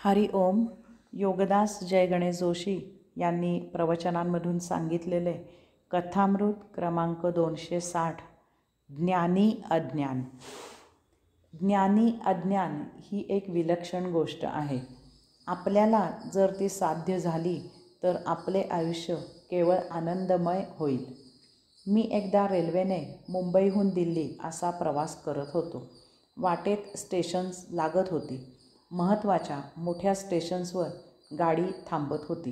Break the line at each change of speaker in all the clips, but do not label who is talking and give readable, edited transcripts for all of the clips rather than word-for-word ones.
हरि ओम. योगदास जय गणेश जोशी यांनी प्रवचनांमधून सांगितलेले कथामृत क्रमांक 260 ज्ञानी अज्ञान. ज्ञानी अज्ञान ही एक विलक्षण गोष्ट आहे. आपल्याला जर ती साध्य झाली तर आपले आयुष्य केवळ आनंदमय होईल. मी एकदा रेल्वेने मुंबईहून दिल्ली असा प्रवास करत होतो. वाटेत स्टेशन्स लागत होती. महत्त्वाच्या मोठ्या स्टेशन्सवर गाडी थांबत होती,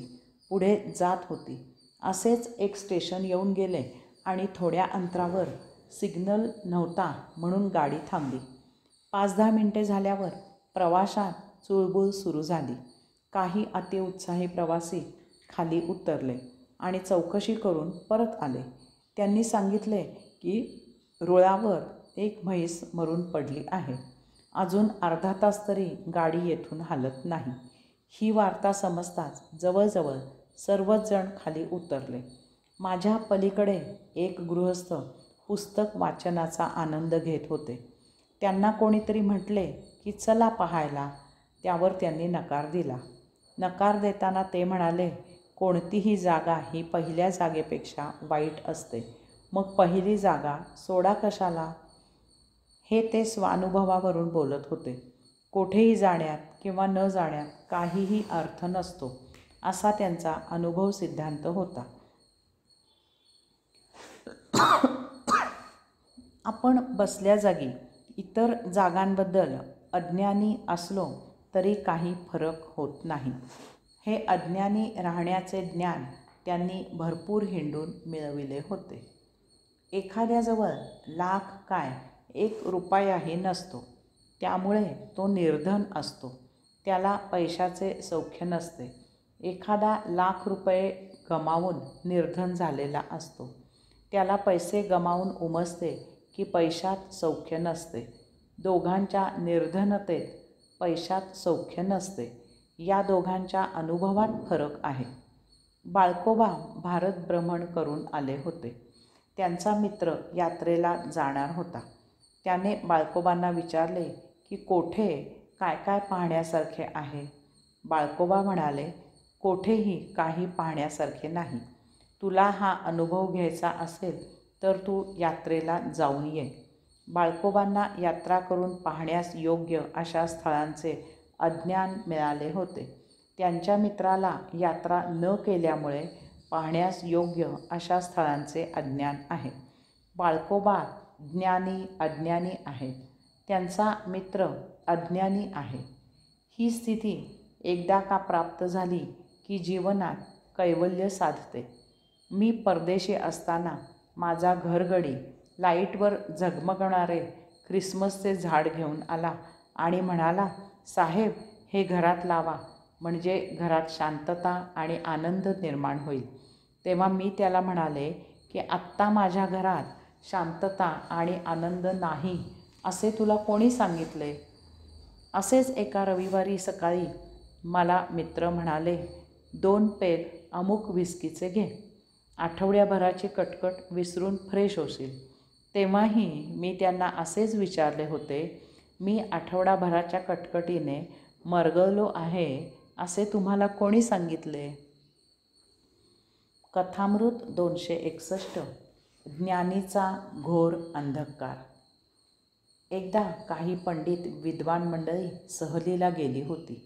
पुढे जात होती. असेच एक स्टेशन येऊन गेले आणि थोड्या अंतरावर सिग्नल नव्हता म्हणून गाडी थांबली. 5-10 मिनिटे झाल्यावर प्रवासात चुळबुळ सुरू झाली. काही अतिउत्साही प्रवासी खाली उतरले आणि चौकशी करून परत आले. त्यांनी सांगितले की रुळावर एक म्हैस मरून पडली आहे. अजून अर्धा तास तरी गाडी येथून हलत नाही. ही वार्ता समजताच जवळजवळ सर्वच जण खाली उतरले. माझ्या पलीकडे एक गृहस्थ पुस्तक वाचनाचा आनंद घेत होते. त्यांना कोणीतरी म्हटले की चला पाहायला. त्यावर त्यांनी नकार दिला. नकार देताना ते म्हणाले, कोणतीही जागा ही पहिल्या जागेपेक्षा वाईट असते. मग पहिली जागा सोडा कशाला. हे ते स्वानुभवावरून बोलत होते. कोठेही जाण्यात किंवा न जाण्यात काहीही अर्थ नसतो असा त्यांचा अनुभव सिद्धांत होता. आपण बसल्या जागी इतर जागांबद्दल अज्ञानी असलो तरी काही फरक होत नाही. हे अज्ञानी राहण्याचे ज्ञान त्यांनी भरपूर हिंडून मिळविले होते. एखाद्याजवळ लाख काय 1 रुपयाही नसतो, त्यामुळे तो निर्धन असतो. त्याला पैशाचे सौख्य नसते. एखादा लाख रुपये गमावून निर्धन झालेला असतो. त्याला पैसे गमावून उमजते की पैशात सौख्य नसते. दोघांच्या निर्धनतेत पैशात सौख्य नसते. या दोघांच्या अनुभवात फरक आहे. बाळकोबा भारत भ्रमण करून आले होते. त्यांचा मित्र यात्रेला जाणार होता. त्याने बाळकोबांना विचारले की कोठे काय काय पाहण्यासारखे आहे. बाळकोबा म्हणाले, कोठेही काही पाहण्यासारखे नाही. तुला हा अनुभव घ्यायचा असेल तर तू यात्रेला जाऊन ये. बाळकोबांना यात्रा करून पाहण्यास योग्य अशा स्थळांचे अज्ञान मिळाले होते. त्यांच्या मित्राला यात्रा न केल्यामुळे पाहण्यास योग्य अशा स्थळांचे अज्ञान आहे. बाळकोबा ज्ञानी अज्ञानी आहेत. त्यांचा मित्र अज्ञानी आहे. ही स्थिती एकदा का प्राप्त झाली की जीवनात कैवल्य साधते. मी परदेशी असताना माझा घरगडी लाईटवर झगमगणारे ख्रिसमसचे झाड घेऊन आला आणि म्हणाला, साहेब हे घरात लावा म्हणजे घरात शांतता आणि आनंद निर्माण होईल. तेव्हा मी त्याला म्हणाले की आत्ता माझ्या घरात शांतता आणि आनंद नाही असे तुला कोणी सांगितले. असेच एका रविवारी सकाळी मला मित्र म्हणाले, 2 पेग अमुक व्हिस्कीचे घे. आठवड्याभराची कटकट विसरून फ्रेश होशील. तेव्हाही मी त्यांना असेच विचारले होते, मी आठवडाभराच्या कटकटीने मरगळलो आहे असे तुम्हाला कोणी सांगितले. कथामृत 261 ज्ञानीचा घोर अंधकार. एकदा काही पंडित विद्वान मंडळी सहलीला गेली होती.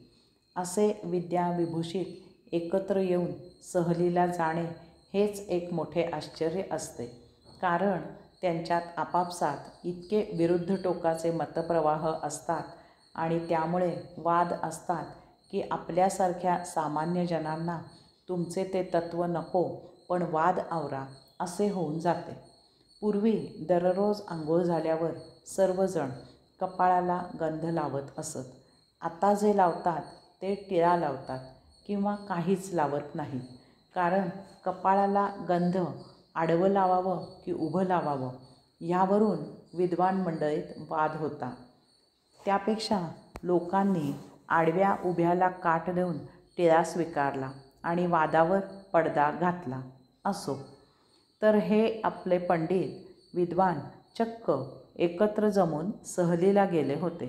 असे विद्याविभूषित एकत्र येऊन सहलीला जाणे हेच एक मोठे आश्चर्य असते. कारण त्यांच्यात आपापसात इतके विरुद्ध टोकाचे मतप्रवाह असतात आणि त्यामुळे वाद असतात की आपल्यासारख्या सामान्य जनांना तुमचे ते तत्त्व नको पण वाद आवरा असे होऊन जाते. पूर्वी दररोज आंघोळ झाल्यावर सर्वजण कपाळाला गंध लावत असत. आता जे लावतात ते टिळा लावतात किंवा काहीच लावत नाहीत. कारण कपाळाला गंध आडवं लावावं की उभं लावावं ह्यावरून विद्वान मंडळीत वाद होता. त्यापेक्षा लोकांनी आडव्या उभ्याला काठ देऊन टिळा स्वीकारला आणि वादावर पडदा घातला. असो, तर हे आपले पंडित विद्वान चक्क एकत्र जमून सहलीला गेले होते.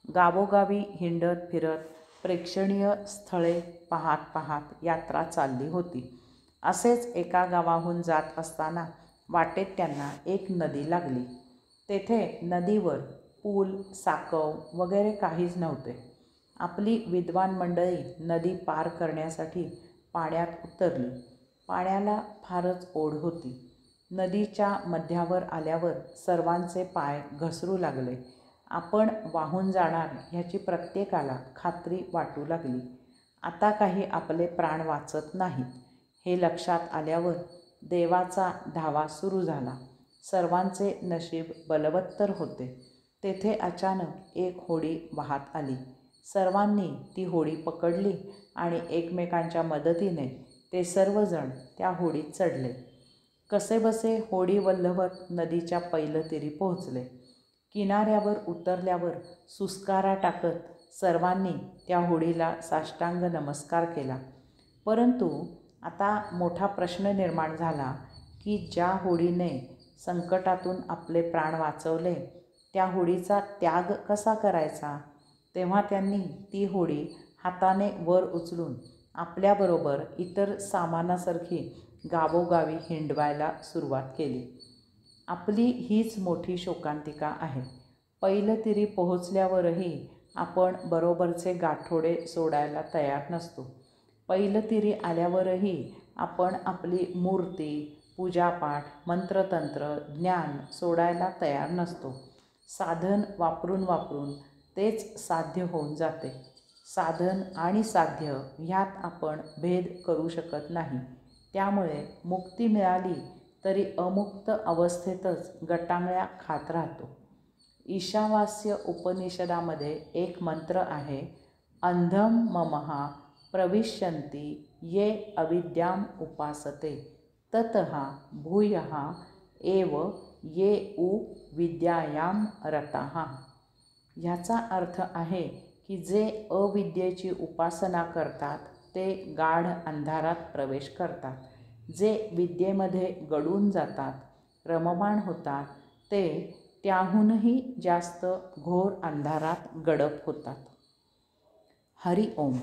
गावोगावी हिंडत फिरत प्रेक्षणीय स्थळे पाहत पाहत यात्रा चालली होती. असेच एका गावाहून जात असताना वाटेत त्यांना एक नदी लागली. तेथे नदीवर पूल, साकव वगैरे काहीच नव्हते. आपली विद्वान मंडळी नदी पार करण्यासाठी पाण्यात उतरली. पाण्याला फारच ओढ होती. नदीच्या मध्यावर आल्यावर सर्वांचे पाय घसरू लागले. आपण वाहून जाणार ह्याची प्रत्येकाला खात्री वाटू लागली. आता काही आपले प्राण वाचत नाहीत हे लक्षात आल्यावर देवाचा धावा सुरू झाला. सर्वांचे नशीब बलवत्तर होते. तेथे अचानक एक होडी वाहत आली. सर्वांनी ती होडी पकडली आणि एकमेकांच्या मदतीने ते सर्वजण त्या होडीत चढले. कसेबसे होडी वल्हवत नदीच्या पैलतीरी पोहोचले. किनाऱ्यावर उतरल्यावर सुस्कारा टाकत सर्वांनी त्या होडीला साष्टांग नमस्कार केला. परंतु आता मोठा प्रश्न निर्माण झाला की ज्या होडीने संकटातून आपले प्राण वाचवले त्या होडीचा त्याग कसा करायचा. तेव्हा त्यांनी ती होडी हाताने वर उचलून आपल्याबरोबर इतर सामानासारखी गावोगावी हिंडवायला सुरुवात केली. आपली हीच मोठी शोकांतिका आहे. पैलतीरी पोहोचल्यावरही आपण बरोबरचे गाठोडे सोडायला तयार नसतो. पैलतीरी आल्यावरही आपण आपली मूर्ती, पूजापाठ, मंत्रतंत्र, ज्ञान सोडायला तयार नसतो. साधन वापरून वापरून तेच साध्य होऊन जाते. साधन आणि साध्य ह्यात आपण भेद करू शकत नाही. त्यामुळे मुक्ती मिळाली तरी अमुक्त अवस्थेतच गटांगळ्या खात राहतो. ईशावास्य उपनिषदामध्ये एक मंत्र आहे, अंधम ममहा प्रविशन्ति ये अविद्याम उपासते ततः भूयः एव ये उ विद्यायाम रताः. ह्याचा अर्थ आहे की जे अविद्येची उपासना करतात ते गाढ अंधारात प्रवेश करतात. जे विद्येमध्ये गळून जातात, रममाण होतात, ते त्याहूनही जास्त घोर अंधारात गडप होतात. हरि ओम.